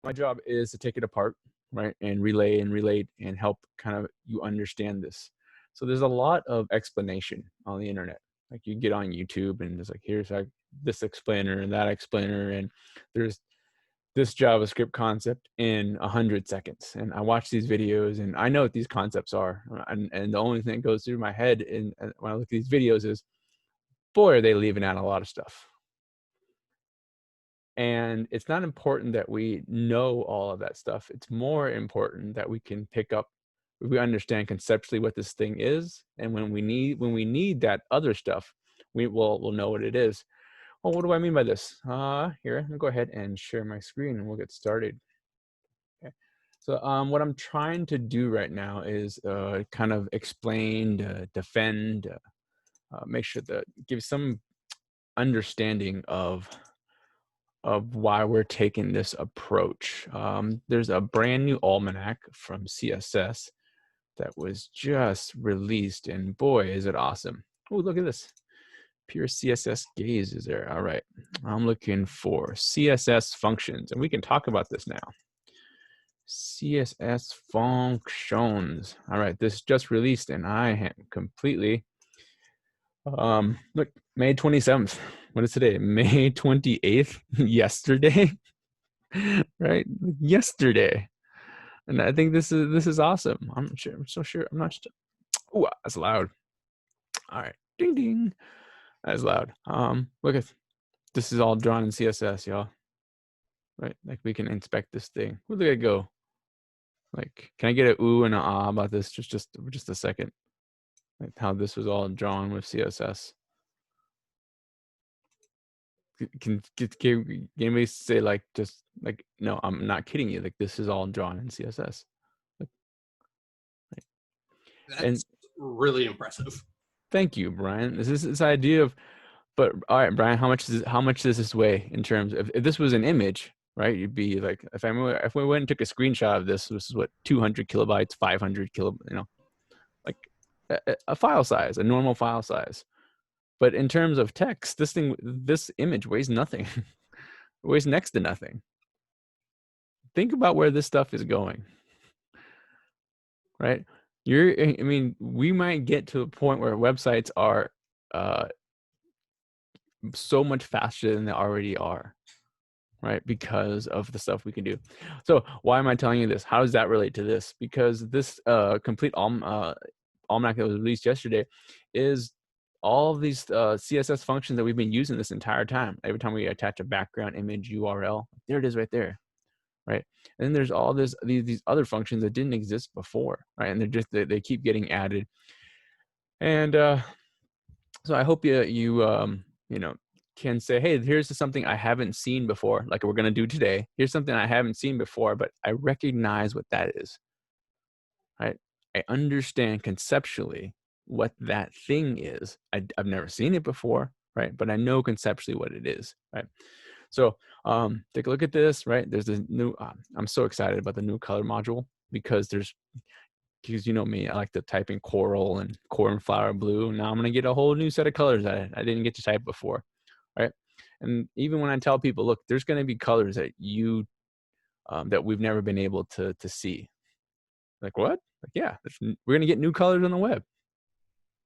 My job is to take it apart, right, and relay and relate and help kind of you understand this. So there's a lot of explanation on the internet. Like you get on YouTube and it's like here's like this explainer and that explainer, and there's this JavaScript concept in 100 seconds. And I watch these videos and I know what these concepts are. And the only thing that goes through my head when I look at these videos is, boy, are they leaving out a lot of stuff. And it's not important that we know all of that stuff. It's more important that we can pick up, we understand conceptually what this thing is, and when we need that other stuff, we'll know what it is. Well, what do I mean by this? Here, let me go ahead and share my screen, and we'll get started. Okay. So, what I'm trying to do right now is kind of explain, defend, make sure that give some understanding of why we're taking this approach. There's a brand new almanac from CSS that was just released, and boy, is it awesome. Oh, look at this. Pure CSS gaze is there. All right. I'm looking for CSS functions, and we can talk about this now. CSS functions. All right. This just released, and I am completely look, May 27th. What is today? May 28th. Yesterday. Right? Yesterday. And I think this is awesome. I'm sure. I'm so sure. I'm not. Oh, that's loud. All right. Ding ding. That's loud. Look at this is all drawn in CSS, y'all. Right? Like we can inspect this thing. Where did it go? Like, can I get a ooh and a ah about this? Just a second. Like how this was all drawn with CSS. Can anybody say like just like no? I'm not kidding you. Like this is all drawn in CSS. Like, right. And That's really impressive. thank you, Brian. This is this idea of, but all right, Brian, how much does this weigh in terms of if this was an image, right? You'd be like, if we went and took a screenshot of this, this is what 200 kilobytes, 500 kilo, like a file size, a normal file size. But in terms of text, this image weighs nothing. It weighs next to nothing. Think about where this stuff is going, right? I mean, we might get to a point where websites are so much faster than they already are, right? Because of the stuff we can do. So why am I telling you this? How does that relate to this? Because this complete almanac that was released yesterday is all of these CSS functions that we've been using this entire time. Every time we attach a background image URL, there it is right there, right? And then there's all these other functions that didn't exist before, right? And they keep getting added. And so I hope you know can say, hey, here's something I haven't seen before, like we're gonna do today. Here's something I haven't seen before, but I recognize what that is, right? I understand conceptually what that thing is. I've never seen it before, right? But I know conceptually what it is, right? So take a look at this, right? There's this new, I'm so excited about the new color module because you know me, I like to type in coral and cornflower blue. Now I'm gonna get a whole new set of colors that I didn't get to type before, right? And even when I tell people, look, there's gonna be colors that that we've never been able to see. Like what? Like yeah, we're gonna get new colors on the web,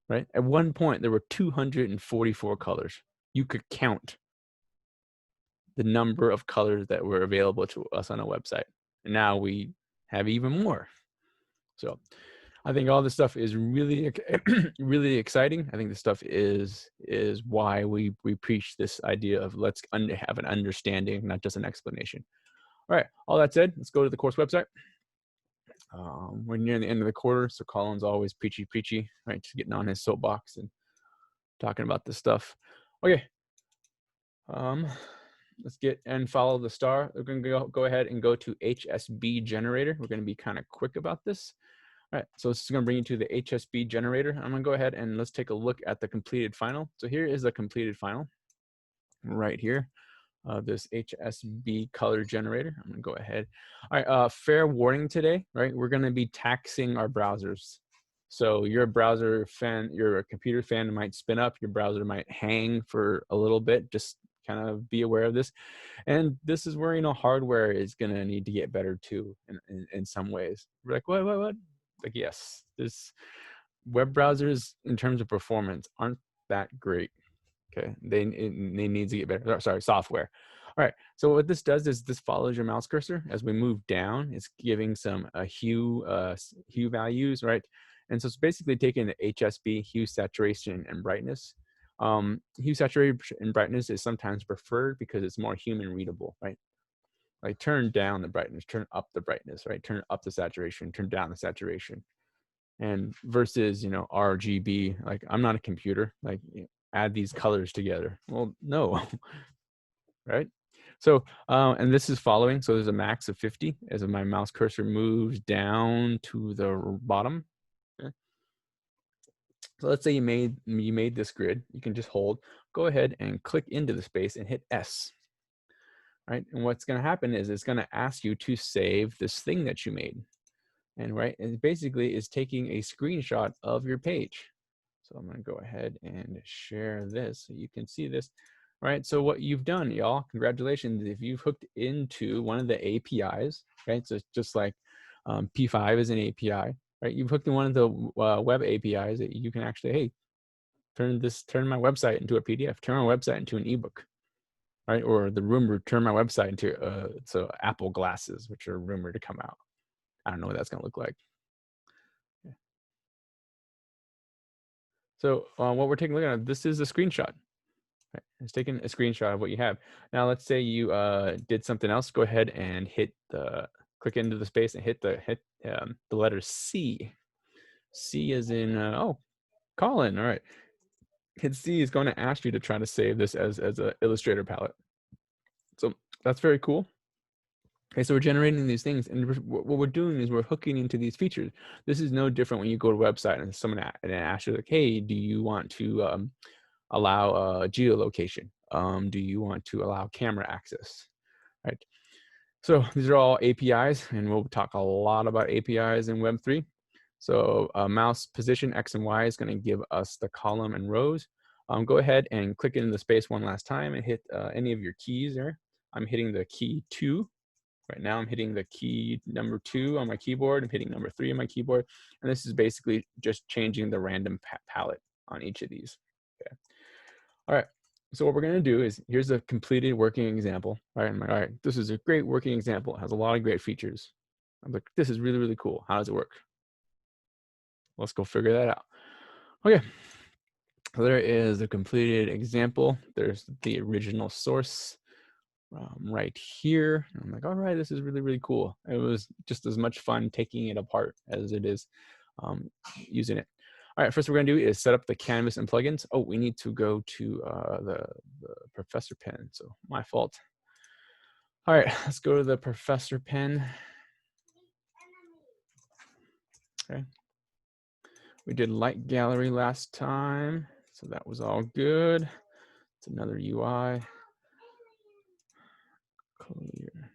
right? At one point, there were 244 colors. You could count the number of colors that were available to us on a website, and now we have even more. So I think all this stuff is really, really exciting. I think this stuff is why we preach this idea of let's have an understanding, not just an explanation. All right, all that said, let's go to the course website. We're near the end of the quarter, so Colin's always preachy, right? Just getting on his soapbox and talking about this stuff. Okay, let's get and follow the star. We're going to go ahead and go to HSB generator. We're going to be kind of quick about this. All right, so this is going to bring you to the HSB generator. I'm going to go ahead and let's take a look at the completed final. So here is the completed final right here. This HSB color generator. I'm gonna go ahead. All right, fair warning today, right? We're gonna be taxing our browsers. So you're a browser fan, you're a computer fan, it might spin up, your browser might hang for a little bit. Just kind of be aware of this. And this is where, hardware is going to need to get better too in some ways. We're like, what? Like, yes, this web browsers in terms of performance aren't that great. Okay, they need to get better. Sorry, software. All right, so what this does is this follows your mouse cursor as we move down. It's giving some hue values, right? And so it's basically taking the HSB, hue, saturation, and brightness. Hue, saturation, and brightness is sometimes preferred because it's more human readable, right? Like turn down the brightness, turn up the brightness, right? Turn up the saturation, turn down the saturation. And versus, RGB, like I'm not a computer, like add these colors together. Well, no, right? So, and this is following. So there's a max of 50 as my mouse cursor moves down to the bottom. Okay. So let's say you made this grid. You can just hold, go ahead and click into the space and hit S. Right, and what's going to happen is it's going to ask you to save this thing that you made. And right, it basically is taking a screenshot of your page. So I'm going to go ahead and share this so you can see this. All right, so what you've done, y'all, congratulations. If you've hooked into one of the APIs, right? So it's just like P5 is an API, right? You've hooked in one of the web APIs that you can actually, hey, turn my website into a PDF, turn my website into an ebook, right? Or the rumored turn my website into so Apple glasses, which are rumored to come out. I don't know what that's going to look like. So what we're taking a look at, this is a screenshot. Right? It's taking a screenshot of what you have. Now, let's say you did something else. Go ahead and click into the space and hit the letter C. C is in, Colin. All right. Hit C is going to ask you to try to save this as an Illustrator palette. So that's very cool. Okay, so we're generating these things, and what we're doing is we're hooking into these features. This is no different when you go to a website and someone asks you like, hey, do you want to allow geolocation? Do you want to allow camera access? Right. So these are all APIs, and we'll talk a lot about APIs in Web3. So mouse position X and Y is going to give us the column and rows. Go ahead and click into the space one last time and hit any of your keys there. I'm hitting the key 2. Right now I'm hitting the key number 2 on my keyboard. I'm hitting number 3 on my keyboard. And this is basically just changing the random palette on each of these. Okay. All right. So what we're going to do is, here's a completed working example. All right. I'm like, all right, this is a great working example. It has a lot of great features. I'm like, this is really, really cool. How does it work? Let's go figure that out. Okay. So there is a completed example. There's the original source. Right here. I'm like, all right, this is really, really cool. It was just as much fun taking it apart as it is using it. All right, first what we're gonna do is set up the canvas and plugins. Oh, we need to go to the Professor Pen, so my fault. All right, let's go to the Professor Pen. Okay. We did Light Gallery last time, so that was all good. It's another UI. Clear.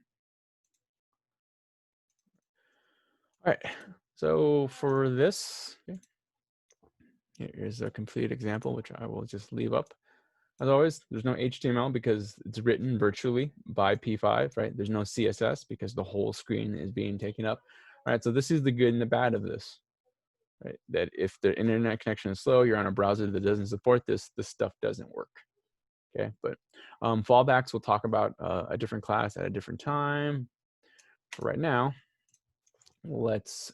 All right, so for this, okay, here's a complete example, which I will just leave up. As always, there's no HTML because it's written virtually by P5, right? There's no CSS because the whole screen is being taken up. All right, so this is the good and the bad of this, right? That if the internet connection is slow, you're on a browser that doesn't support this stuff doesn't work. Okay, but fallbacks we'll talk about a different class at a different time. For right now, let's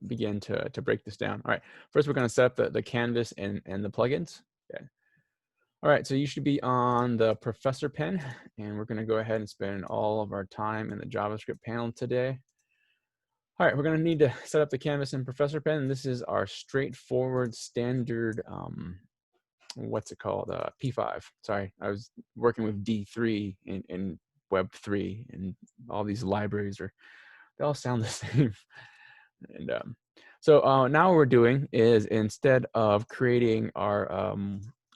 begin to break this down. All right, first we're going to set up the canvas and the plugins. Okay. All right, so you should be on the Professor Pen, and we're going to go ahead and spend all of our time in the JavaScript panel today. All right, we're going to need to set up the canvas in Professor Pen. And this is our straightforward standard, what's it called? P5. Sorry, I was working with D3 in Web3, and all these libraries they all sound the same. And so now what we're doing is, instead of creating our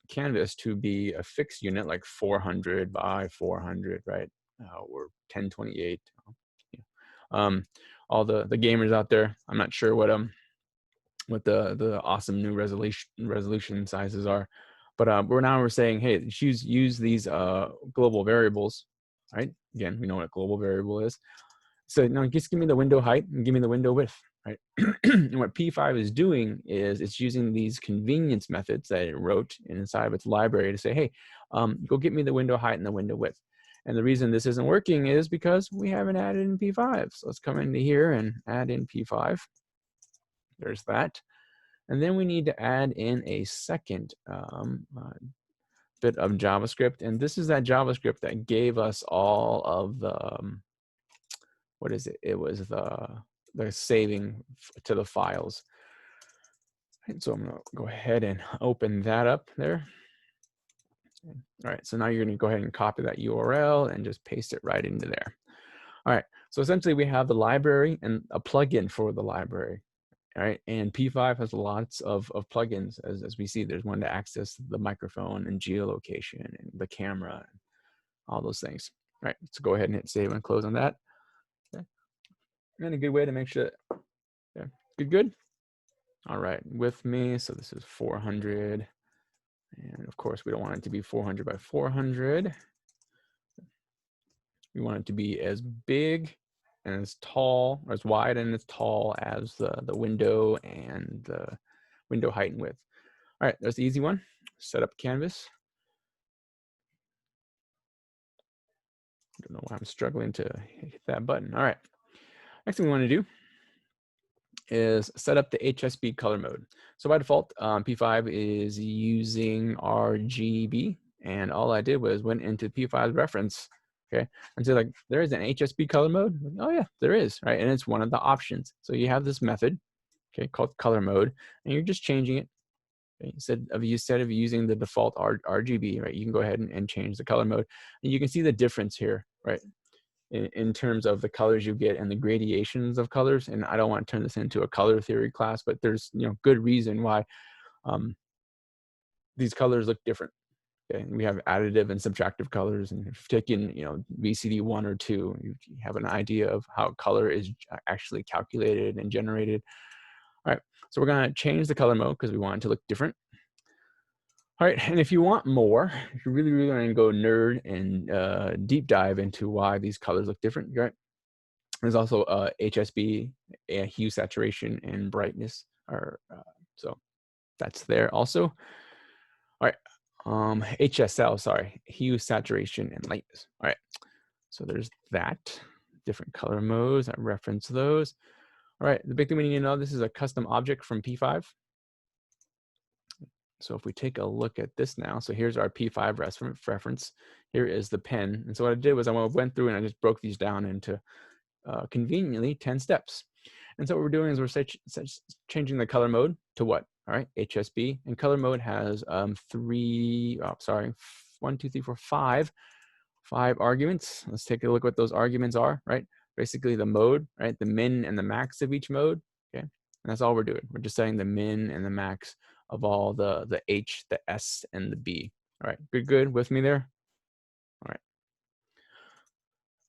canvas to be a fixed unit like 400 by 400, right? Or 1028. All the gamers out there, I'm not sure what the awesome new resolution sizes are, But we're saying, hey, use these global variables, right? Again, we know what a global variable is. So now just give me the window height and give me the window width, right? And what P5 is doing is it's using these convenience methods that it wrote inside of its library to say, hey, go get me the window height and the window width. And the reason this isn't working is because we haven't added in P5. So let's come into here and add in P5. There's that. And then we need to add in a second bit of JavaScript. And this is that JavaScript that gave us all of the, what is it? It was the saving to the files. And so I'm gonna go ahead and open that up there. All right, so now you're gonna go ahead and copy that URL and just paste it right into there. All right, so essentially we have the library and a plugin for the library. All right, and P5 has lots of plugins, as we see. There's one to access the microphone and geolocation and the camera and all those things. All right, let's go ahead and hit save and close on that. Okay. And a good way to make sure that, yeah, good. All right, with me, so this is 400. And of course, we don't want it to be 400 by 400. We want it to be as big and as tall, or as wide and as tall as the window and the window height and width. All right, that's the easy one. Set up canvas. I don't know why I'm struggling to hit that button. All right, next thing we want to do is set up the HSB color mode. So by default, P5 is using RGB, and all I did was went into P5's reference, okay, and so like, there is an HSB color mode. Oh yeah, there is, right? And it's one of the options. So you have this method, okay, called color mode, and you're just changing it. Okay? Instead of using the default RGB, right, you can go ahead and change the color mode, and you can see the difference here, right? In terms of the colors you get and the gradations of colors. And I don't want to turn this into a color theory class, but there's good reason why these colors look different. Okay, we have additive and subtractive colors, and if you've taken VCD 1 or 2, you have an idea of how color is actually calculated and generated. All right, so we're going to change the color mode because we want it to look different. All right, and if you want more, if you're really going to go nerd and deep dive into why these colors look different, right? There's also HSB, hue, saturation, and brightness. So that's there also. All right, HSL, sorry, hue, saturation, and lightness. All right, so there's that. Different color modes, I reference those. All right, the big thing we need to know, this is a custom object from P5. So if we take a look at this now, so here's our P5 reference. Here is the pen. And so what I did was I went through and I just broke these down into conveniently 10 steps. And so what we're doing is we're changing the color mode to what? All right, HSB. And color mode has 5 arguments. Let's take a look what those arguments are, right? Basically the mode, right? The min and the max of each mode, okay? And that's all we're doing. We're just setting the min and the max of all the H, the S, and the B. All right, good with me there? All right.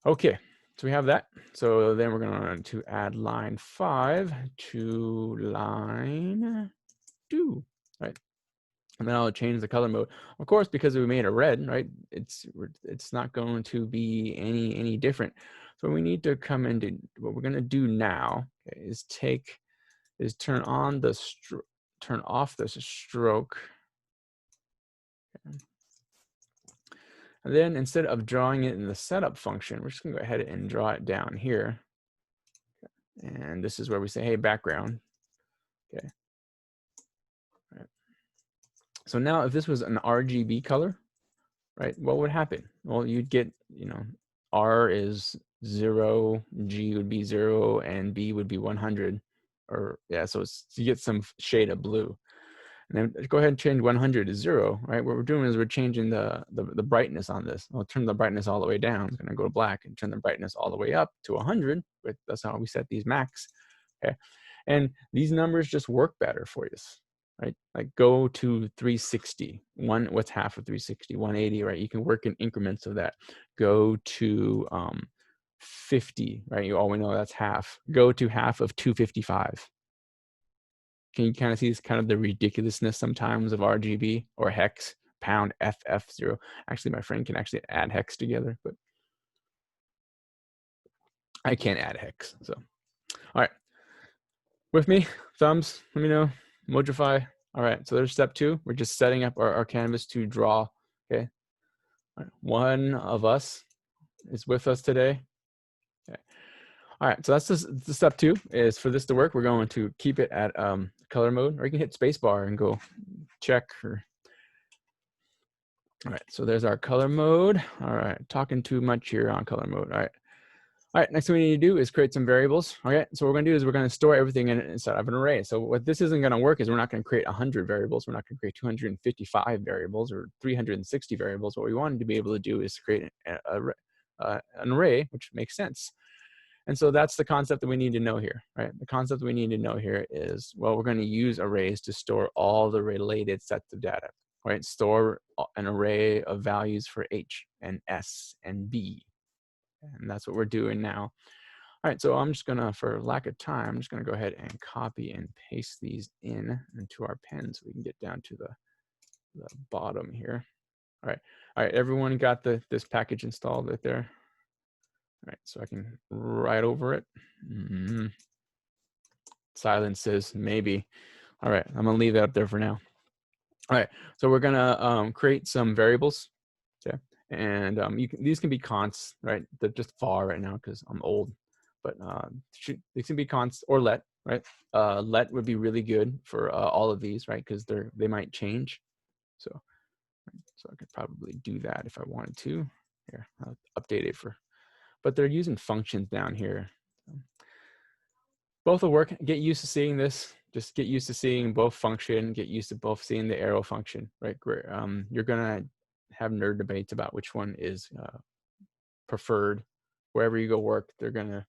Okay, so we have that. So then we're going to add line 5 to line 2, right? And then I'll change the color mode. Of course, because we made it red, right? It's not going to be any different. So we need to come into what we're going to do now, okay, is turn on the turn off this stroke. Okay. And then instead of drawing it in the setup function, we're just gonna go ahead and draw it down here. Okay. And this is where we say, hey, background. Okay. All right. So now if this was an RGB color, right, what would happen? Well, you'd get, R is 0, G would be 0, and B would be 100. Or yeah, so you get some shade of blue. And then go ahead and change 100 to 0, right? What we're doing is we're changing the brightness on this. I'll turn the brightness all the way down. It's gonna go to black, and turn the brightness all the way up to 100. But that's how we set these max, okay? And these numbers just work better for you, right? Like go to 360, what's half of 360? 180, right? You can work in increments of that. Go to 50, right? You always know that's half. Go to half of 255. Can you kind of see this kind of the ridiculousness sometimes of RGB or hex, pound FF0. Actually, my friend can actually add hex together, but I can't add hex. So, all right. With me, thumbs, let me know. Mojify. All right, so there's step 2. We're just setting up our canvas to draw. Okay. All right. One of us is with us today. Okay. All right, so that's the step 2 is for this to work, we're going to keep it at color mode, or you can hit spacebar and go check. All right, so there's our color mode. All right, talking too much here on color mode. All right. All right, next thing we need to do is create some variables. Okay, so what we're gonna do is we're gonna store everything inside of an array. So what this isn't gonna work is we're not gonna create 100 variables. We're not gonna create 255 variables or 360 variables. What we wanted to be able to do is create an array, which makes sense. And so that's the concept that we need to know here, right? The concept we need to know here is, well, we're gonna use arrays to store all the related sets of data, right? Store an array of values for H and S and B. And that's what we're doing now. All right, so I'm just gonna, for lack of time, I'm just gonna go ahead and copy and paste these into our pen so we can get down to the bottom here. All right, everyone got this package installed right there. All right, so I can write over it. Silence says maybe. All right, I'm gonna leave that up there for now. All right, so we're gonna create some variables. Okay. And these can be consts, right? They're just far right now because I'm old, but these can be consts or let, right? Let would be really good for all of these, right? Because they might change. So I could probably do that if I wanted to. Here, I'll update it but they're using functions down here. Both will work. Get used to seeing this. Just get used to seeing both function. Get used to both seeing the arrow function, right? You're gonna have nerd debates about which one is preferred. Wherever you go work, they're gonna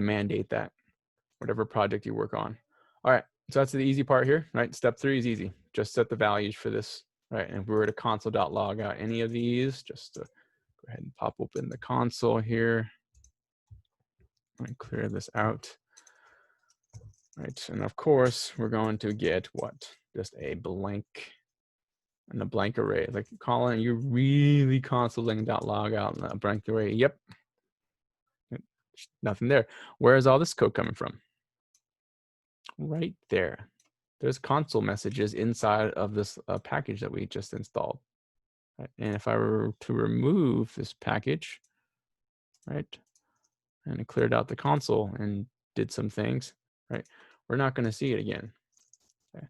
mandate that, whatever project you work on. All right, so that's the easy part here, right? Step 3 is easy. Just set the values for this, right? And if we were to console.log out any of these, just to go ahead and pop open the console here and clear this out. Right, and of course, we're going to get what? Just a blank and a blank array. Like, Colin, you're really console.log out a blank array. Yep. Nothing there. Where is all this code coming from? Right there. There's console messages inside of this package that we just installed. Right? And if I were to remove this package, right, and it cleared out the console and did some things, right, we're not going to see it again. Okay.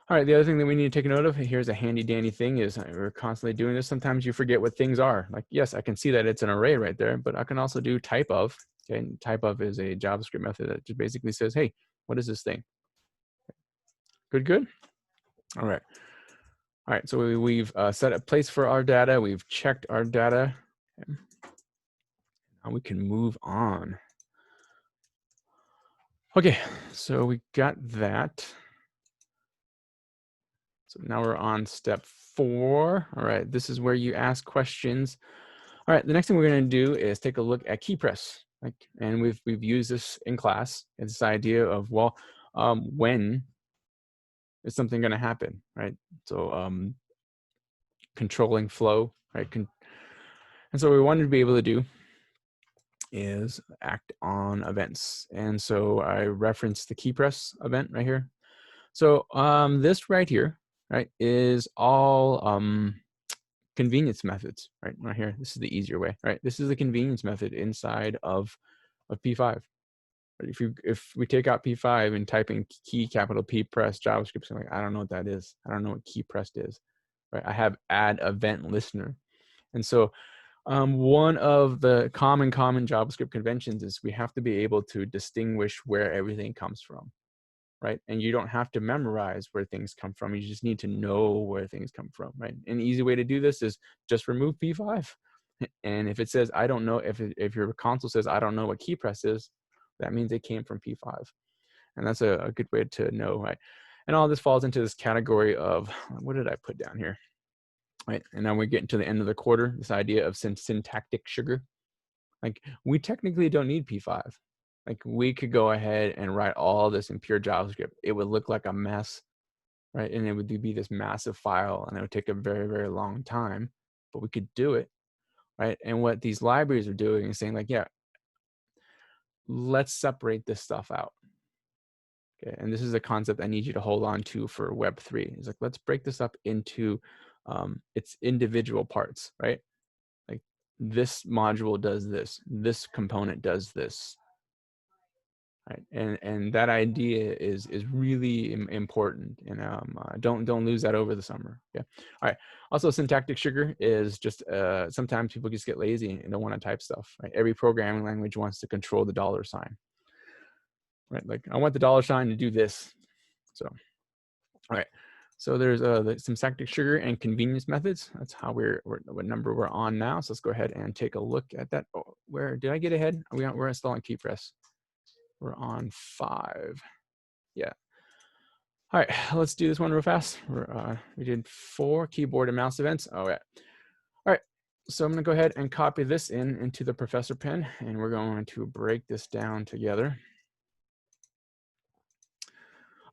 All right, the other thing that we need to take note of, here's a handy dandy thing, is we're constantly doing this. Sometimes you forget what things are. Like, yes, I can see that it's an array right there, but I can also do type of. Okay, and type of is a JavaScript method that just basically says, hey, what is this thing? Good? All right. All right, so we've set a place for our data. We've checked our data. Okay. Now we can move on. Okay, so we got that. So now we're on step 4. All right, this is where you ask questions. All right, the next thing we're going to do is take a look at keypress. And we've used this in class. It's this idea of, well, when is something going to happen, right? So controlling flow, right? And so what we wanted to be able to do is act on events. And so I referenced the keypress event right here. So this right here, right, is all convenience methods, right here. This is the easier way, right? This is the convenience method inside of P5. If we take out P5 and type in key capital P press JavaScript, so like, I don't know what that is. I don't know what key pressed is, right? I have add event listener. And so one of the common JavaScript conventions is we have to be able to distinguish where everything comes from, right? And you don't have to memorize where things come from. You just need to know where things come from, right? An easy way to do this is just remove P5. And if it says, I don't know, if your console says, I don't know what key press is, that means it came from P5. And that's a good way to know, right? And all this falls into this category of, what did I put down here? Right, and now we're getting to the end of the quarter, this idea of syntactic sugar. Like, we technically don't need P5. Like, we could go ahead and write all this in pure JavaScript. It would look like a mess, right? And it would be this massive file, and it would take a very, very long time, but we could do it, right? And what these libraries are doing is saying like, yeah, let's separate this stuff out. Okay, and this is a concept I need you to hold on to for Web3. It's like, let's break this up into its individual parts, right? Like this module does this, this component does this, right? And that idea is really important, and don't lose that over the summer. Yeah. All right. Also, syntactic sugar is just sometimes people just get lazy and don't want to type stuff. Right. Every programming language wants to control the dollar sign. Right. Like I want the dollar sign to do this. So, all right. So there's the syntactic sugar and convenience methods. That's how we're what number we're on now. So let's go ahead and take a look at that. Oh, where did I get ahead? We're still on KeyPress. We're on 5. Yeah. All right, let's do this one real fast. We did 4 keyboard and mouse events. Oh, yeah. All right, so I'm gonna go ahead and copy this into the professor pen, and we're going to break this down together.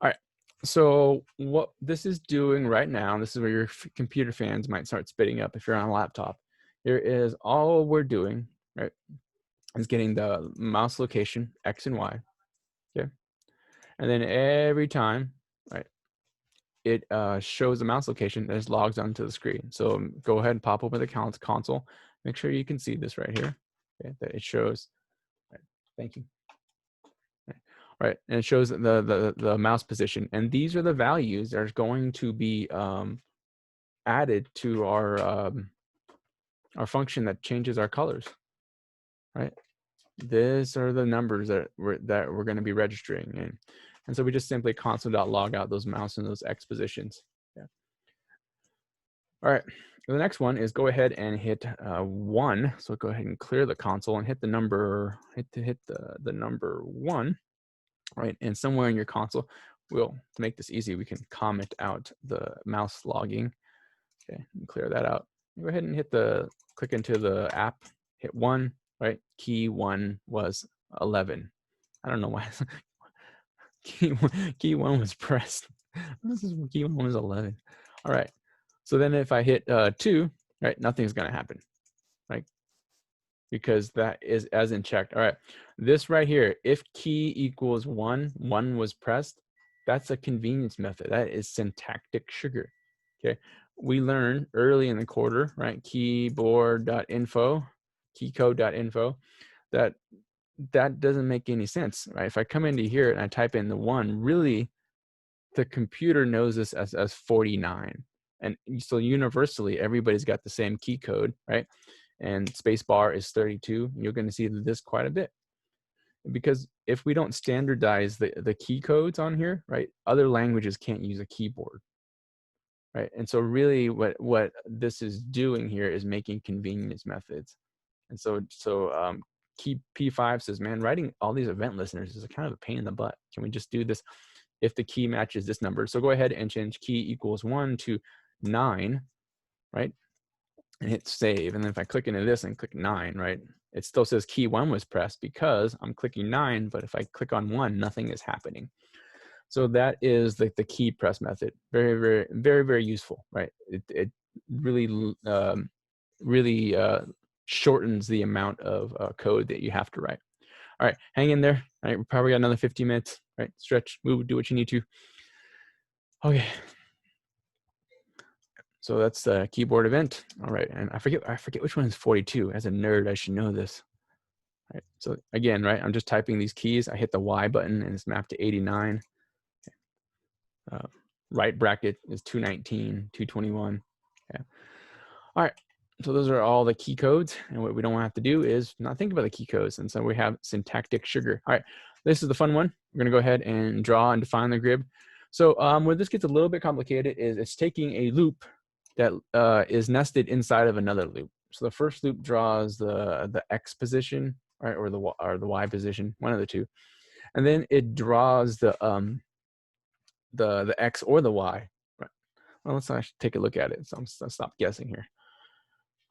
All right, so what this is doing right now, this is where your computer fans might start spitting up if you're on a laptop. Here is all we're doing, right, is getting the mouse location, X and Y, okay? And then every time, right, it shows the mouse location that is logs onto the screen. So go ahead and pop open the console. Make sure you can see this right here, okay, that it shows. Right, thank you. Right, and it shows the mouse position, and these are the values that are going to be added to our function that changes our colors. Right, these are the numbers that we're going to be registering in, and so we just simply console.log out those mouse and those X positions. Yeah. All right, the next one is go ahead and hit 1. So go ahead and clear the console and hit the number, hit the number 1, right? And somewhere in your console, to make this easy, we can comment out the mouse logging. Okay, and clear that out. Go ahead and click into the app, hit 1, right? Key 1 was 11. I don't know why. key 1 was pressed. Key 1 was 11. All right. So then if I hit 2, right, nothing's going to happen, right? Because that is as in checked. All right. This right here, if key equals 1, 1 was pressed, that's a convenience method. That is syntactic sugar. Okay. We learned early in the quarter, right, keyboard.info, keycode.info, that doesn't make any sense, right? If I come into here and I type in the 1, really, the computer knows this as 49. And so universally, everybody's got the same key code, right? And spacebar is 32. You're going to see this quite a bit. Because if we don't standardize the key codes on here, right, other languages can't use a keyboard, right? And so really what this is doing here is making convenience methods. And so key P5 says, man, writing all these event listeners is a kind of a pain in the butt. Can we just do this if the key matches this number? So go ahead and change key equals 1 to 9, right? And hit save. And then if I click into this and click 9, right, it still says key 1 was pressed because I'm clicking 9, but if I click on 1, nothing is happening. So that is the key press method. Very, very, very, very useful, right? It really, really shortens the amount of code that you have to write. All right, hang in there. All right, we probably got another 15 minutes. Right, stretch, move, do what you need to. Okay. So that's the keyboard event. All right, and I forget which one is 42. As a nerd, I should know this. All right, so again, right, I'm just typing these keys. I hit the Y button and it's mapped to 89. Right bracket is 219, 221. Okay. All right, so those are all the key codes, and what we don't have to do is not think about the key codes, and so we have syntactic sugar. All right, this is the fun one. We're gonna go ahead and draw and define the grid. So where this gets a little bit complicated is it's taking a loop that is nested inside of another loop. So the first loop draws the X position, right, or the Y position, one of the two, and then it draws the X or the Y. Right. Well, let's actually take a look at it. So I'll stop guessing here.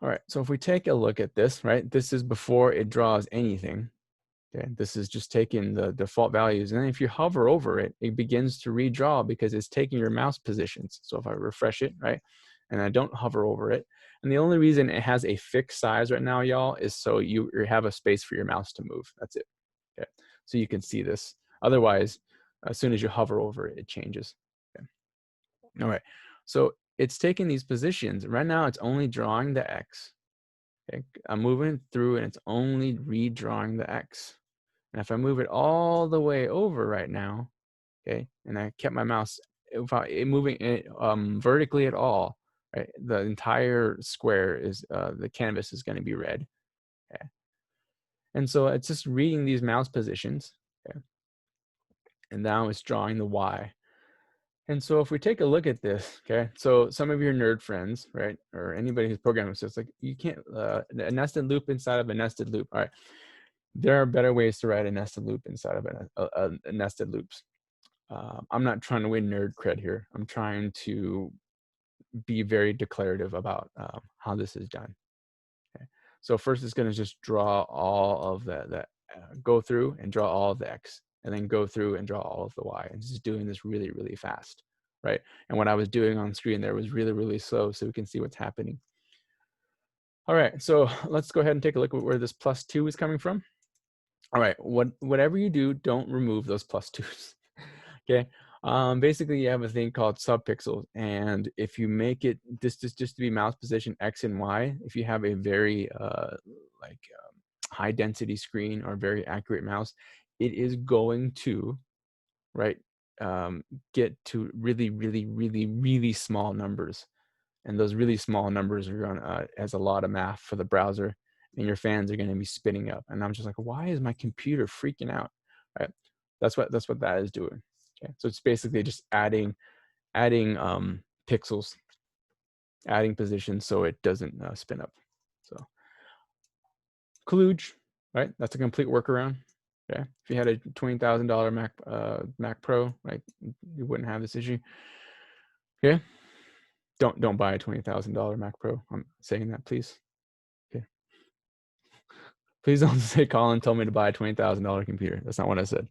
All right, so if we take a look at this, right, this is before it draws anything. Okay, this is just taking the default values, and then if you hover over it, it begins to redraw because it's taking your mouse positions. So if I refresh it, right, and I don't hover over it, and the only reason it has a fixed size right now, y'all, is so you have a space for your mouse to move. That's it. Okay, so you can see this. Otherwise, as soon as you hover over it, it changes. Okay. All right, so it's taking these positions. Right now, it's only drawing the X. Okay, I'm moving through and it's only redrawing the X. And if I move it all the way over right now, okay, and I kept my mouse without it moving it vertically at all, right, the entire square is the canvas is going to be red. Okay, and so it's just reading these mouse positions. Okay, and now it's drawing the Y. And so if we take a look at this, okay, so some of your nerd friends, right, or anybody who's programming, so it's like you can't a nested loop inside of a nested loop. All right, there are better ways to write a nested loop inside of a nested loops. I'm not trying to win nerd cred here. I'm trying to be very declarative about how this is done. Okay. So first it's going to just draw all of go through and draw all of the X, and then go through and draw all of the Y, and just doing this really, really fast, right? And what I was doing on screen there was really, really slow, so we can see what's happening. All right, so let's go ahead and take a look at where this +2 is coming from. All right, whatever you do, don't remove those +2s. Okay, basically you have a thing called subpixels, and if you make it just to be mouse position X and Y, if you have a very high density screen or very accurate mouse, it is going to, right, get to really, really, really, really small numbers. And those really small numbers are going to, as a lot of math for the browser, and your fans are going to be spinning up. And I'm just like, why is my computer freaking out? Right? That's what that is doing. Okay, so it's basically just adding pixels, adding positions so it doesn't spin up. So kludge, right? That's a complete workaround. Okay, if you had a $20,000 Mac Pro, right, you wouldn't have this issue. Okay, don't buy a $20,000 Mac Pro. I'm saying that, please. Okay, please don't say Colin told me to buy a $20,000 computer. That's not what I said.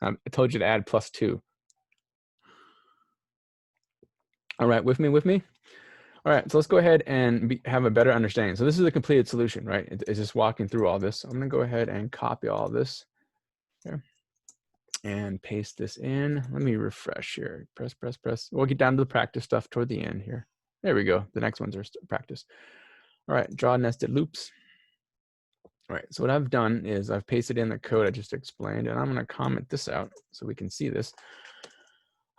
I told you to add +2. All right, with me? All right, so let's go ahead and have a better understanding. So this is a completed solution, right? It's just walking through all this. So I'm gonna go ahead and copy all this here and paste this in. Let me refresh here. Press. We'll get down to the practice stuff toward the end here. There we go. The next ones are practice. All right, draw nested loops. All right, so what I've done is I've pasted in the code I just explained, and I'm gonna comment this out so we can see this.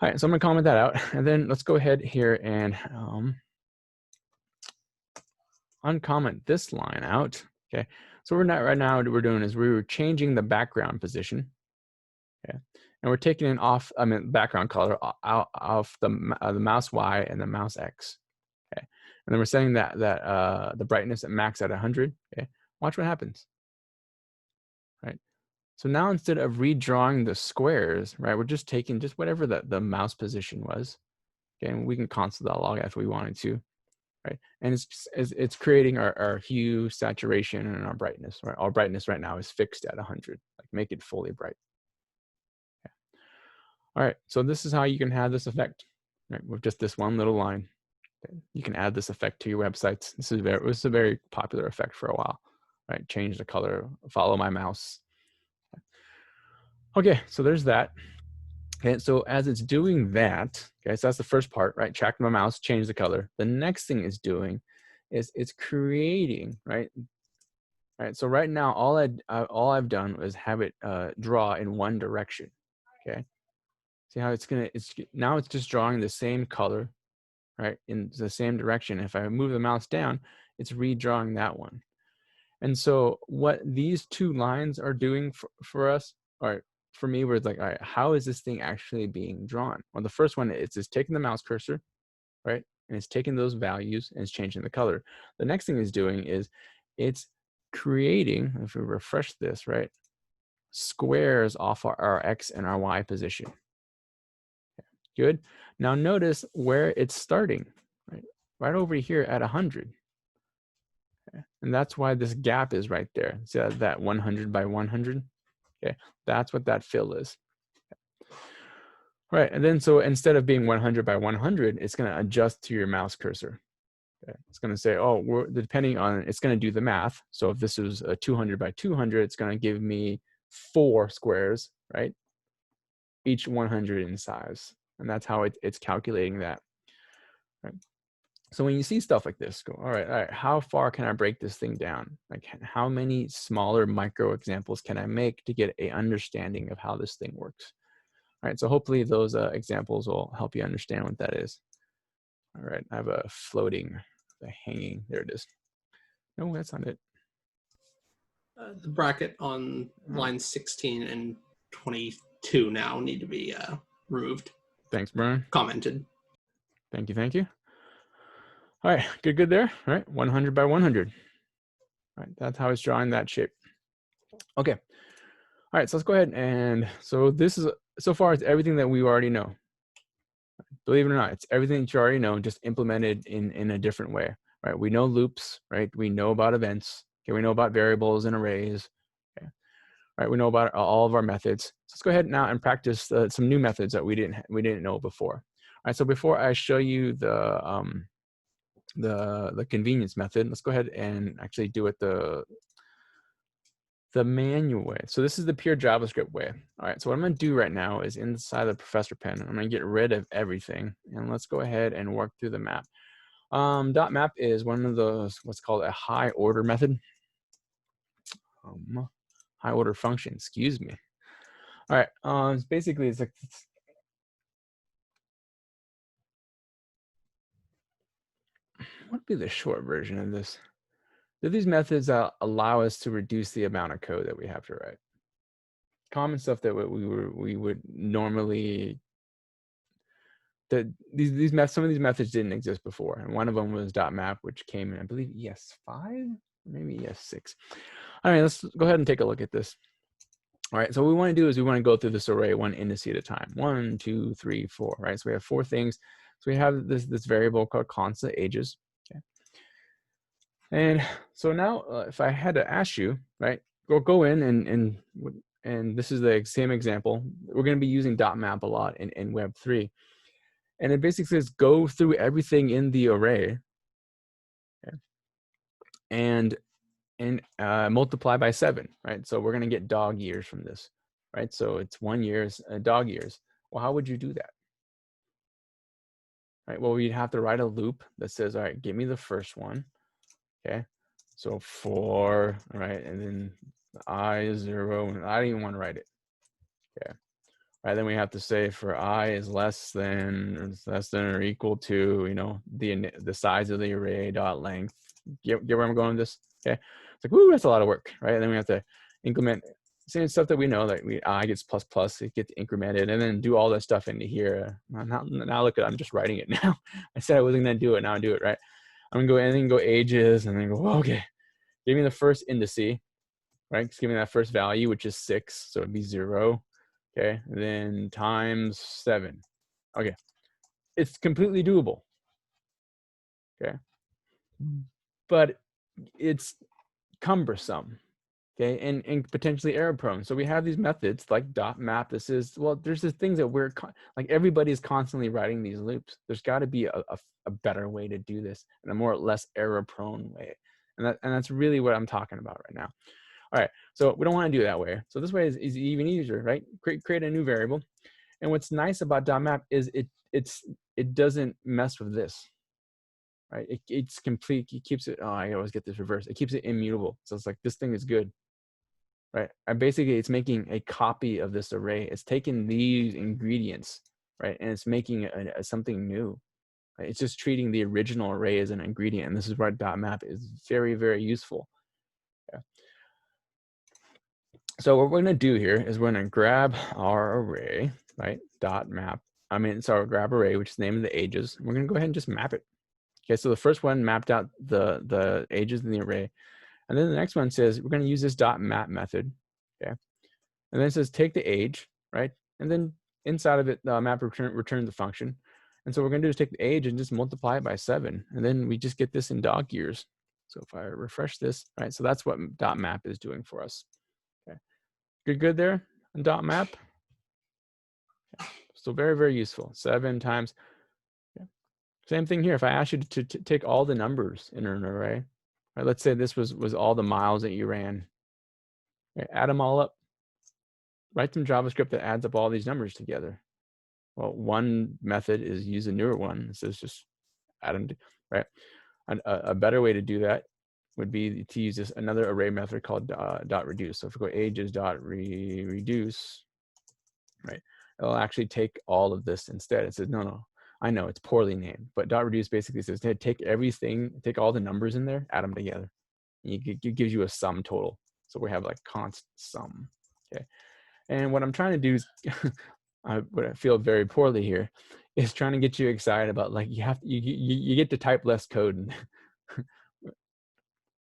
All right, so I'm gonna comment that out, and then let's go ahead here and uncomment this line out. Okay, so we're not right now. What we're doing is we were changing the background position. Okay, and we're taking it off. I mean, background color out of the mouse Y and the mouse X. Okay, and then we're setting that the brightness at max at 100. Okay, watch what happens. Right. So now instead of redrawing the squares, right, we're just taking just whatever the mouse position was. Okay, and we can console that log if we wanted to. Right, and it's creating our hue, saturation, and our brightness. Right, our brightness right now is fixed at 100. Like, make it fully bright. Okay. All right, so this is how you can have this effect, right, with just this one little line. Okay. You can add this effect to your websites. This is a very popular effect for a while. Right, change the color, follow my mouse. Okay, so there's that. Okay, so as it's doing that, okay, so that's the first part, right? Track my mouse, change the color. The next thing it's doing is it's creating, right? Right. So right now, all I've done is have it draw in one direction. Okay. See how now it's just drawing the same color, right, in the same direction. If I move the mouse down, it's redrawing that one. And so what these two lines are doing for us, or for me, where it's like, all right, how is this thing actually being drawn? Well, the first one, it's just taking the mouse cursor, right? And it's taking those values and it's changing the color. The next thing it's doing is it's creating, if we refresh this, right, squares off our X and our Y position. Okay, good. Now notice where it's starting, right over here at 100. Okay. And that's why this gap is right there. See that 100 by 100? Okay, that's what that fill is. Right, and then so instead of being 100 by 100, it's going to adjust to your mouse cursor. Okay. It's going to say, oh, depending on, it's going to do the math. So if this is a 200 by 200, it's going to give me 4 squares, right? Each 100 in size. And that's how it's calculating that. Right? So when you see stuff like this, go, all right, how far can I break this thing down? Like how many smaller micro examples can I make to get a understanding of how this thing works? All right, so hopefully those examples will help you understand what that is. All right, I have a floating, hanging, there it is. No, that's not it. The bracket on line 16 and 22 now need to be removed. Thanks, Brian. Commented. Thank you, thank you. All right, good there. All right, 100 by 100. All right, that's how it's drawing that shape. Okay. All right, so let's go ahead and, so this is, so far it's everything that we already know. Believe it or not, it's everything that you already know, just implemented in a different way, right? We know loops, right? We know about events. Okay, we know about variables and arrays. Okay. Right, we know about all of our methods. So let's go ahead now and practice some new methods that we didn't know before. All right, so before I show you the convenience method, let's go ahead and actually do it the manual way. So this is the pure JavaScript way. All right, so what I'm going to do right now is inside the Professor Pen, I'm going to get rid of everything, and let's go ahead and work through the map. Map is one of those, what's called a high order method. High order function, excuse me. All right, basically it's like, what would be the short version of this? Do these methods allow us to reduce the amount of code that we have to write? Common stuff that we would normally, some of these methods didn't exist before, and one of them was .map, which came in, I believe, ES5, maybe ES6. All right, let's go ahead and take a look at this. All right, so what we want to do is we want to go through this array one index at a time. 1, 2, 3, 4. Right, so we have 4 things. So we have this variable called constant ages. Okay, and so now if I had to ask you, right, go in and this is the same example. We're going to be using .map a lot in Web3. And it basically says go through everything in the array, okay, and multiply by 7, right? So we're going to get dog years from this, right? So it's 1 year, dog years. Well, how would you do that? Right? Well, we'd have to write a loop that says, all right, give me the first one, okay? So 4, right? And then I is 0, and I don't even want to write it, okay? Right, then we have to say for I is less than or equal to, you know, the size of the array dot length. Get where I'm going with this? Okay, it's like, woo, that's a lot of work, right? And then we have to increment same stuff that we know, like I gets plus plus, it gets incremented, and then do all that stuff into here. Now look at, I'm just writing it now. I said I wasn't gonna do it, now I do it, right? I'm gonna go in and go ages, and then go, okay, give me the first indice, right? Just give me that first value, which is 6, so it'd be 0. Okay, and then times 7. Okay, it's completely doable. Okay, but it's cumbersome. Okay, and potentially error prone. So we have these methods like .map. This is, well, there's these things that we're like, everybody's constantly writing these loops. There's got to be a better way to do this, and a more or less error prone way. And that's really what I'm talking about right now. All right, so we don't want to do it that way. So this way is even easier, right? Create a new variable. And what's nice about .map is it doesn't mess with this, right? It's complete, it keeps it, oh, I always get this reverse. It keeps it immutable. So it's like, this thing is good, right? And basically it's making a copy of this array. It's taking these ingredients, right? And it's making something new. Right? It's just treating the original array as an ingredient. And this is why .map is very, very useful. Yeah. So what we're going to do here is we're going to grab our array, right? .map. So grab array, which is the name of the ages. We're going to go ahead and just map it. Okay, so the first one mapped out the ages in the array. And then the next one says we're going to use this .map method. Okay. And then it says take the age, right? And then inside of it, the map return the function. And so what we're going to do is take the age and just multiply it by 7. And then we just get this in dog years. So if I refresh this, right? So that's what .map is doing for us. Okay. Good there on dot map. So very, very useful. 7 times. Yeah. Same thing here. If I ask you to take all the numbers in an array, right? Let's say this was all the miles that you ran. Right? Add them all up. Write some JavaScript that adds up all these numbers together. Well, one method is use a newer one. So it's just add them, right? And a better way to do that would be to use this another array method called dot reduce. So if we go ages dot reduce, right, it'll actually take all of this instead. It says no, I know it's poorly named, but dot reduce basically says take everything, take all the numbers in there, add them together. It gives you a sum total. So we have like const sum. Okay, and what I'm trying to do is what I feel very poorly here is trying to get you excited about like you get to type less code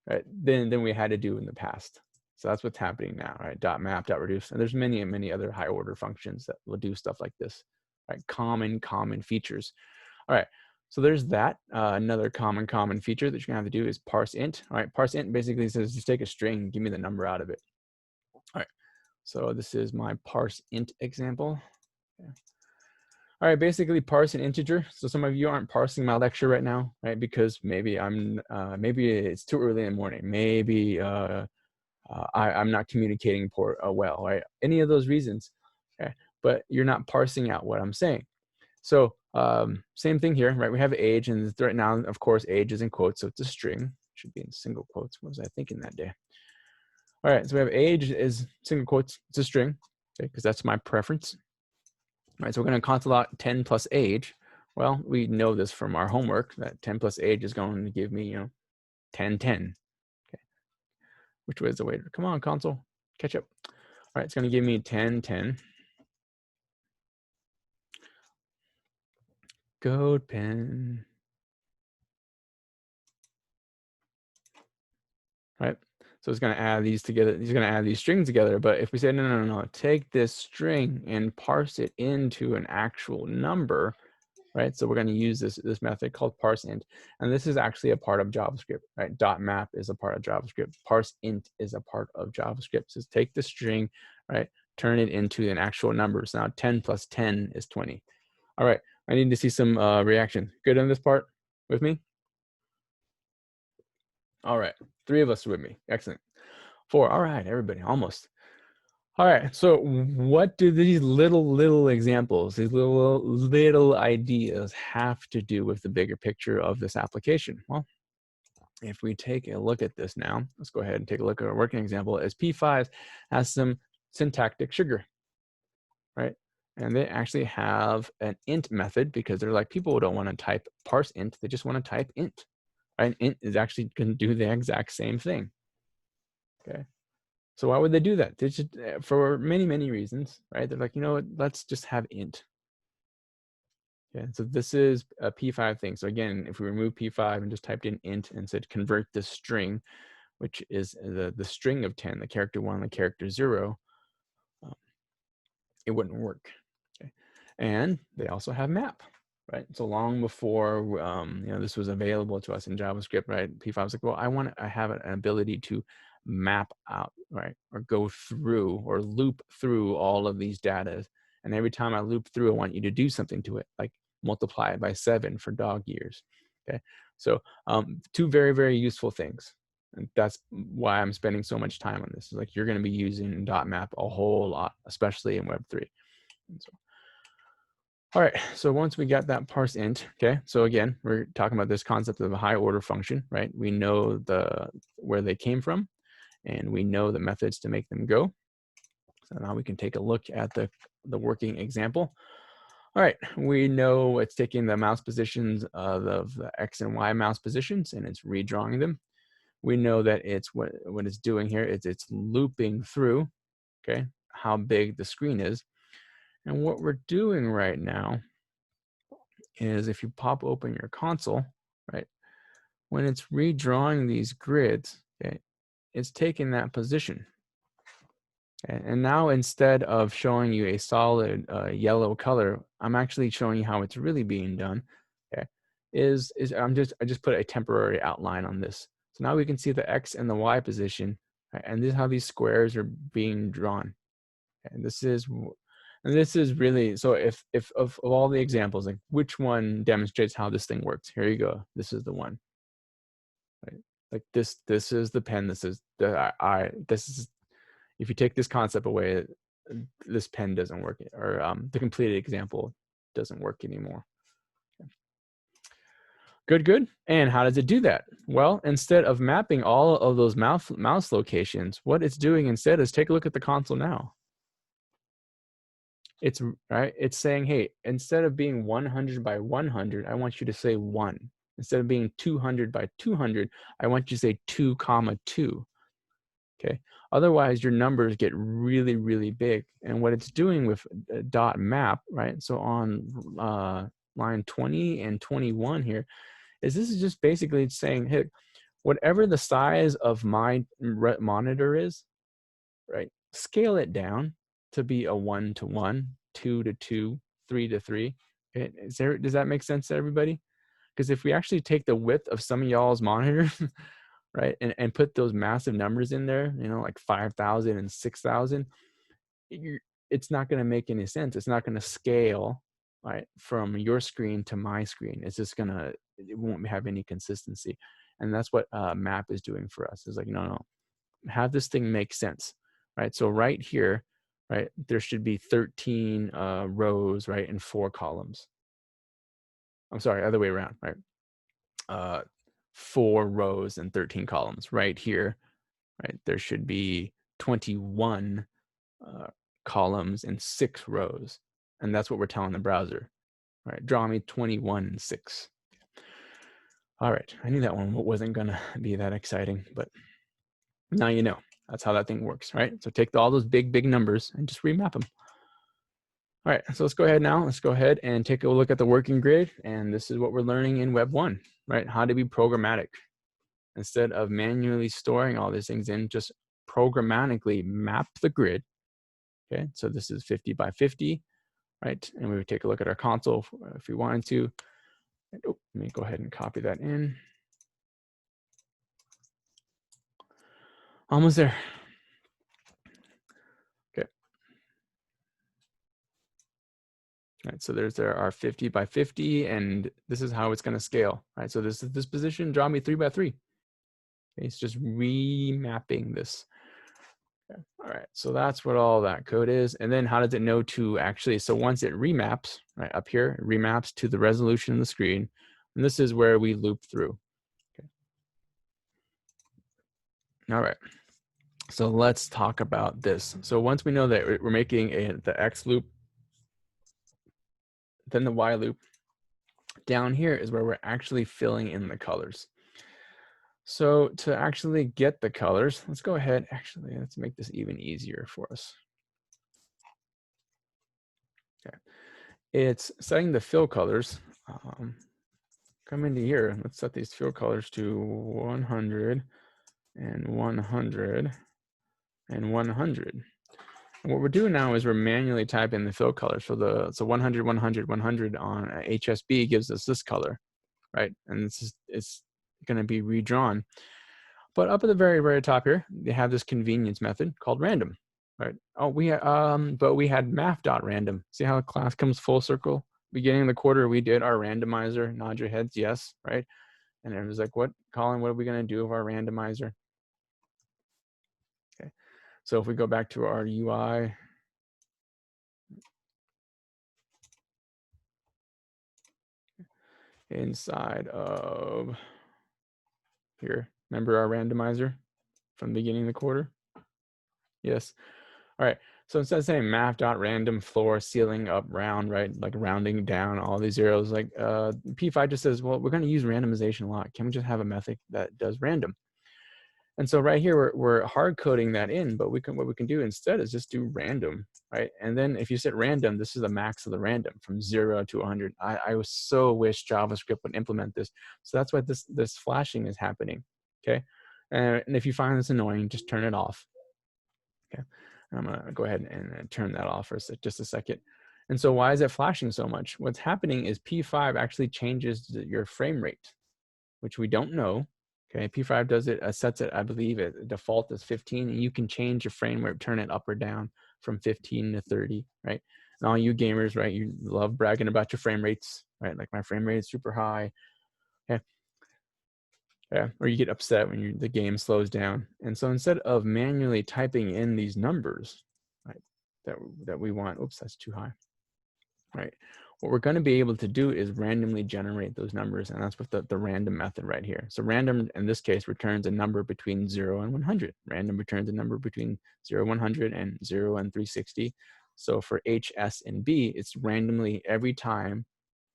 right than we had to do in the past. So that's what's happening now, right? Dot map, dot reduce, and there's many other high order functions that will do stuff like this, right? Common features. All right, so there's that. Another common feature that you're gonna have to do is parse int. All right, parse int basically says just take a string, give me the number out of it. All right, so this is my parse int example. Okay. All right, basically parse an integer. So some of you aren't parsing my lecture right now, right? Because maybe maybe it's too early in the morning. Maybe I'm not communicating well, right? Any of those reasons, okay? But you're not parsing out what I'm saying. So same thing here, right? We have age, and right now, of course, age is in quotes, so it's a string. It should be in single quotes. What was I thinking that day? All right, so we have age is single quotes. It's a string, okay? Because that's my preference. All right, so we're going to console out 10 plus age. Well, we know this from our homework that 10 plus age is going to give me, 10, 10. Okay. Which way is the way to, come on, console, catch up. All right, it's going to give me 10, 10. Code pen. Right, so it's going to add these together. He's going to add these strings together. But if we say, no, take this string and parse it into an actual number, right? So we're going to use this method called parse int, and this is actually a part of JavaScript, right? Dot map is a part of JavaScript. Parse int is a part of JavaScript. So take the string, right? Turn it into an actual number. So now 10 plus 10 is 20. All right, I need to see some reaction. Good on this part with me? All right, 3 of us are with me. Excellent. 4. All right, everybody, almost. All right, so what do these little examples, these little ideas have to do with the bigger picture of this application? Well, if we take a look at this now, let's go ahead and take a look at our working example. As P5 has some syntactic sugar, right? And they actually have an int method because they're like, people don't want to type parse int, they just want to type int. Right? Int is actually going to do the exact same thing. Okay. So why would they do that? They just, for many reasons, right? They're like, you know what, let's just have int. Yeah, so this is a P5 thing. So again, if we remove P5 and just typed in int and said convert this string, which is the string of 10, the character 1, the character 0, it wouldn't work. Okay. And they also have map, right? So long before this was available to us in JavaScript, right? P5 was like, well, I have an ability to map out, right, or go through or loop through all of these data, and every time I loop through, I want you to do something to it, like multiply it by 7 for dog years. Okay, so 2 very useful things, and that's why I'm spending so much time on this. It's like you're going to be using .map a whole lot, especially in Web3. And so, all right, so once we got that parse int, okay, so again, we're talking about this concept of a high order function, right? We know where they came from, and we know the methods to make them go. So now we can take a look at the working example. All right, we know it's taking the mouse positions of the X and Y mouse positions, and it's redrawing them. We know that it's what it's doing here is it's looping through, okay, how big the screen is. And what we're doing right now is if you pop open your console, right, when it's redrawing these grids, okay, it's taking that position. Okay, and now instead of showing you a solid yellow color, I'm actually showing you how it's really being done. Okay, I just put a temporary outline on this. So now we can see the X and the Y position, right, and this is how these squares are being drawn. And this is really, so if of all the examples, like which one demonstrates how this thing works? Here you go. This is the one. Right? Like this is the pen. This is the this is, if you take this concept away, this pen doesn't work, or the completed example doesn't work anymore. Good. And how does it do that? Well, instead of mapping all of those mouse locations, what it's doing instead is take a look at the console now. It's right. It's saying, hey, instead of being 100 by 100, I want you to say 1. Instead of being 200 by 200, I want you to say 2, 2. Okay. Otherwise, your numbers get really, really big. And what it's doing with dot map, right? So on line 20 and 21 here, is this is just basically saying, hey, whatever the size of my monitor is, right, scale it down to be a 1 to 1, 2 to 2, 3 to 3. Okay? Does that make sense to everybody? Because if we actually take the width of some of y'all's monitors, right, and put those massive numbers in there, you know, like 5,000 and 6,000, it's not going to make any sense. It's not going to scale, right, from your screen to my screen. It's just gonna, it won't have any consistency. And that's what map is doing for us. It's like, no, have this thing make sense, right? So right here, right, there should be 13 rows, right, and 4 columns. I'm sorry, other way around, right? 4 rows and 13 columns. Right here, right, there should be 21 columns and 6 rows. And that's what we're telling the browser, right? Draw me 21 and 6. All right, I knew that one wasn't gonna be that exciting, but now you know. That's how that thing works, right? So take all those big numbers and just remap them. All right, so let's go ahead now. Let's go ahead and take a look at the working grid. And this is what we're learning in Web 1, right? How to be programmatic. Instead of manually storing all these things in, just programmatically map the grid. Okay, so this is 50 by 50, right? And we would take a look at our console if we wanted to. Oh, let me go ahead and copy that in. Almost there. Okay. All right, so there's our 50 by 50, and this is how it's going to scale, right? So this is this position, draw me 3 by 3. Okay, it's just remapping this. Okay. All right, so that's what all that code is. And then how does it know to actually, so once it remaps, right up here, it remaps to the resolution of the screen. And this is where we loop through. Okay. All right, so let's talk about this. So once we know that we're making the X loop, then the Y loop, down here is where we're actually filling in the colors. So to actually get the colors, let's go ahead, actually, let's make this even easier for us. Okay. It's setting the fill colors. Come into here, let's set these fill colors to 100 and 100 and 100. And what we're doing now is we're manually typing the fill color. So 100, 100, 100 on HSB gives us this color, right? And it's going to be redrawn. But up at the very top here, they have this convenience method called random, right? Oh, but we had math.random. See how the class comes full circle? Beginning of the quarter, we did our randomizer. Nod your heads, yes, right? And it was like, what, Colin, what are we going to do with our randomizer? Okay, so if we go back to our UI, inside of here, remember our randomizer from the beginning of the quarter? Yes. All right. So instead of saying math.random floor ceiling up round, right, like rounding down all these zeros, like P5 just says, well, we're going to use randomization a lot. Can we just have a method that does random? And so right here, we're hard coding that in, but what we can do instead is just do random, right? And then if you set random, this is the max of the random from 0 to 100. I was so wish JavaScript would implement this. So that's why this flashing is happening, okay? And if you find this annoying, just turn it off, okay? I'm gonna go ahead and turn that off for just a second. And so why is it flashing so much? What's happening is P5 actually changes your frame rate, which we don't know. Okay, P5 does it, sets it, I believe, at default is 15, and you can change your frame rate, turn it up or down from 15 to 30, right? And all you gamers, right, you love bragging about your frame rates, right? Like my frame rate is super high. Okay. Yeah, or you get upset when the game slows down. And so instead of manually typing in these numbers, right, that we want, oops, that's too high, right? What we're going to be able to do is randomly generate those numbers, and that's with the random method right here. So random, in this case, returns a number between 0 and 100. Random returns a number between 0 and 100 and 0 and 360. So for H, S, and B, it's randomly every time,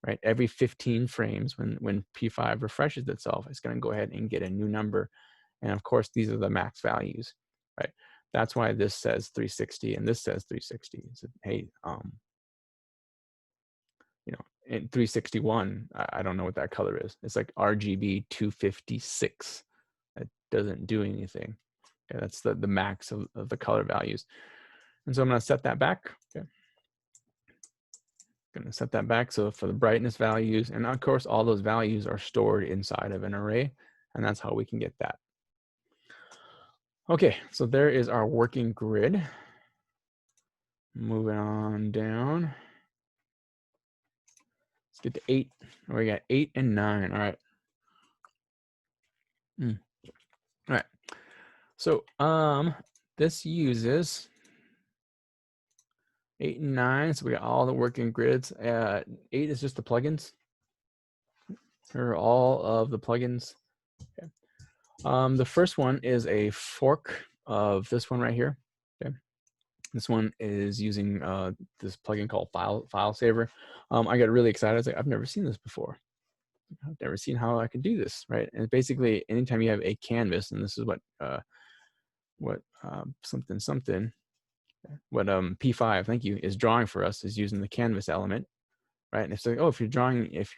right? Every 15 frames when P5 refreshes itself, it's going to go ahead and get a new number. And of course, these are the max values, right? That's why this says 360 and this says 360. So, hey, you know, in 361, I don't know what that color is. It's like RGB 256. That doesn't do anything. Okay, that's the max of the color values. And so I'm going to set that back. Okay. Going to set that back. So for the brightness values, and of course, all those values are stored inside of an array. And that's how we can get that. Okay, so there is our working grid. Moving on down. Let's get to 8. We got 8 and 9. All right. All right. So this uses 8 and 9. So we got all the working grids. 8 is just the plugins. Here are all of the plugins. Okay. The first one is a fork of this one right here. Okay. This one is using this plugin called File Saver. I got really excited. I was like, I've never seen this before. I've never seen how I can do this, right? And basically, anytime you have a canvas, and this is what P5, thank you, is drawing for us, is using the canvas element, right? And it's like, oh, if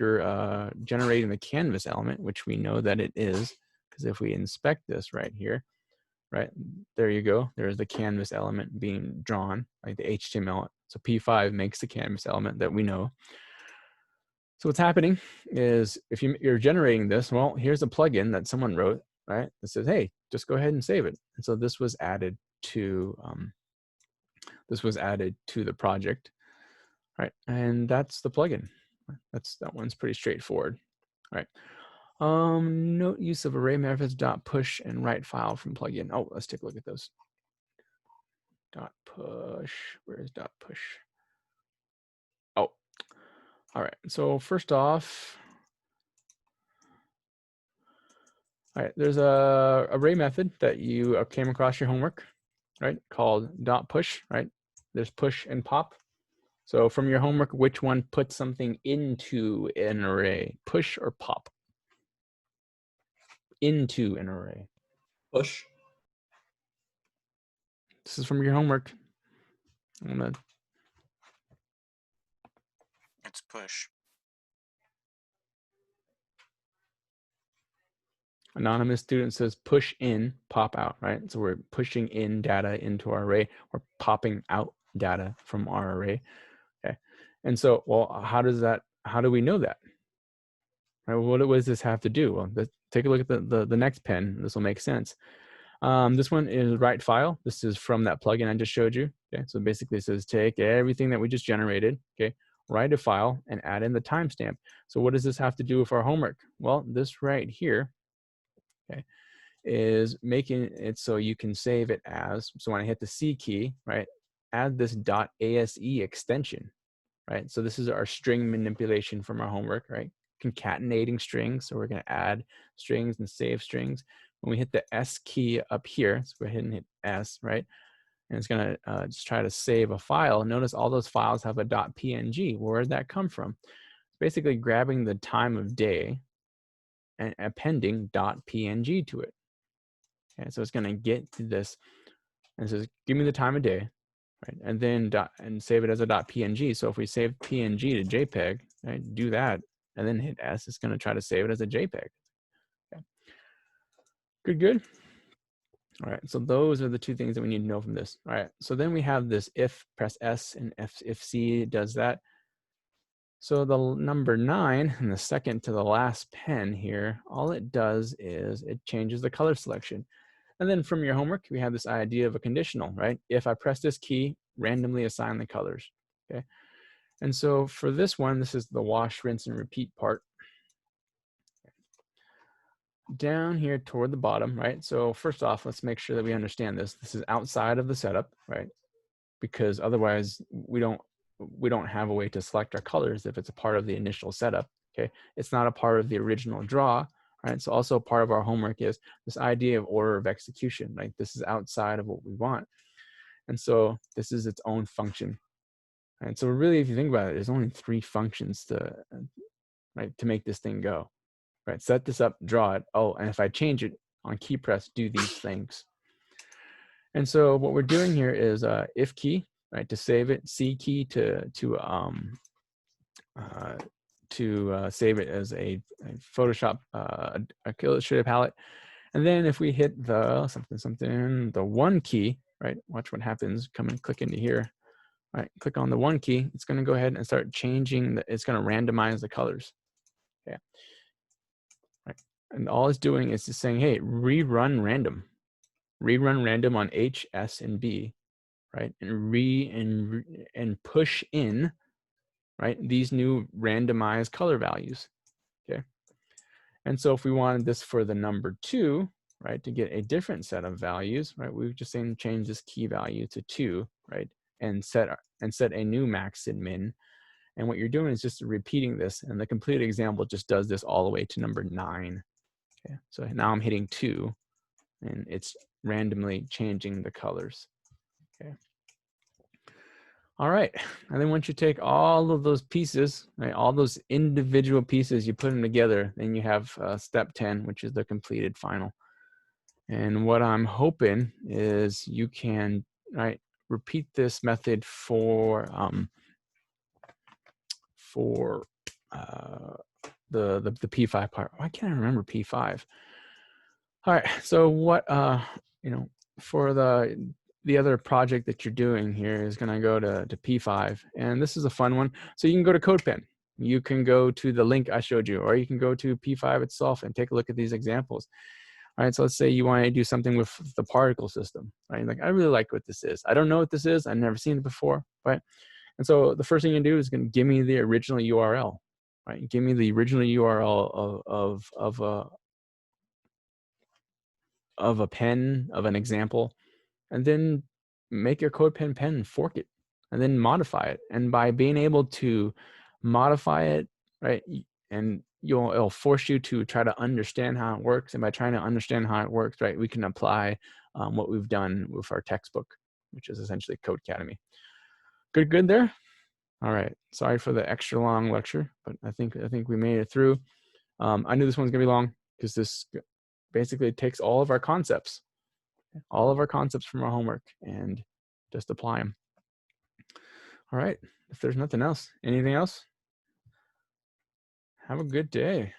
you're generating the canvas element, which we know that it is, because if we inspect this right here, right, there you go. There's the canvas element being drawn, like the HTML. So P5 makes the canvas element that we know. So what's happening is if you're generating this, well, here's a plugin that someone wrote, right? That says, hey, just go ahead and save it. And so this was added to the project, right? And that's the plugin. That one's pretty straightforward, right? Note use of array methods .push and write file from plugin. Oh, let's take a look at those. .push, where is .push? Oh, all right. So first off, all right, there's a array method that you came across your homework, right? Called .push, right? There's push and pop. So from your homework, which one puts something into an array? Push or pop? Into an array. Push. This is from your homework. It's push. Anonymous student says push in, pop out, right? So we're pushing in data into our array. We're popping out data from our array. Okay. And so, well, how do we know that? Right? What does this have to do? Well, take a look at the next pen. This will make sense. This one is write file. This is from that plugin I just showed you. Okay. So basically it says take everything that we just generated, okay, write a file and add in the timestamp. So what does this have to do with our homework? Well, this right here, okay, is making it so you can save it as, so when I hit the C key, right, add this .ase extension, right? So this is our string manipulation from our homework, right? Concatenating strings. So we're going to add strings and save strings. When we hit the S key up here, so go ahead and hit S, right? And it's going to just try to save a file. Notice all those files have a .png. Where did that come from? It's basically grabbing the time of day and appending .png to it. Okay, so it's going to get to this and it says, give me the time of day, right? And then save it as a .png. So if we save PNG to JPEG, right, do that, and then hit S, it's going to try to save it as a JPEG. Okay. Good. All right, so those are the two things that we need to know from this. All right, so then we have this if, press S, and if C does that. So the number 9, and the second to the last pen here, all it does is it changes the color selection. And then from your homework, we have this idea of a conditional, right? If I press this key, randomly assign the colors. Okay. And so for this one, this is the wash, rinse, and repeat part. Down here toward the bottom, right? So first off, let's make sure that we understand this. This is outside of the setup, right? Because otherwise we don't have a way to select our colors if it's a part of the initial setup. Okay, it's not a part of the original draw, right? So also part of our homework is this idea of order of execution, right? This is outside of what we want, and so this is its own function. And so really, if you think about it, there's only 3 functions to make this thing go. Right, set this up, draw it. Oh, and if I change it on key press, do these things. And so what we're doing here is if key, right, to save it, C key to save it as a Photoshop illustrative palette. And then if we hit the the 1 key, right, watch what happens. Come and click into here. All right, click on the 1 key. It's going to go ahead and start changing. It's going to randomize the colors. Okay. Right. And all it's doing is just saying, hey, rerun random on H, S, and B, right? And push in, right, these new randomized color values. Okay. And so if we wanted this for the number 2, right, to get a different set of values, right, we've just saying change this key value to 2, right, and set a new max and min. And what you're doing is just repeating this, and the complete example just does this all the way to number 9. Okay, so now I'm hitting 2, and it's randomly changing the colors. Okay. All right, and then once you take all of those pieces, right, all those individual pieces, you put them together, then you have step 10, which is the completed final. And what I'm hoping is you can, right, repeat this method for the P5 part. Why can't I remember P5? All right, so what for the other project that you're doing here is going to go to P5, and this is a fun one. So you can go to CodePen. You can go to the link I showed you, or you can go to P5 itself and take a look at these examples. All right, so let's say you want to do something with the particle system, right? Like, I really like what this is. I don't know what this is. I've never seen it before, right? And so the first thing you do is going to give me the original URL, right? Give me the original URL of a pen, of an example, and then make your CodePen pen, fork it, and then modify it. And by being able to modify it, right, and it'll force you to try to understand how it works. And by trying to understand how it works, right, we can apply what we've done with our textbook, which is essentially Codecademy. Good there. All right. Sorry for the extra long lecture, but I think we made it through. I knew this one's gonna be long because this basically takes all of our concepts from our homework and just apply them. All right. If there's nothing else, anything else? Have a good day.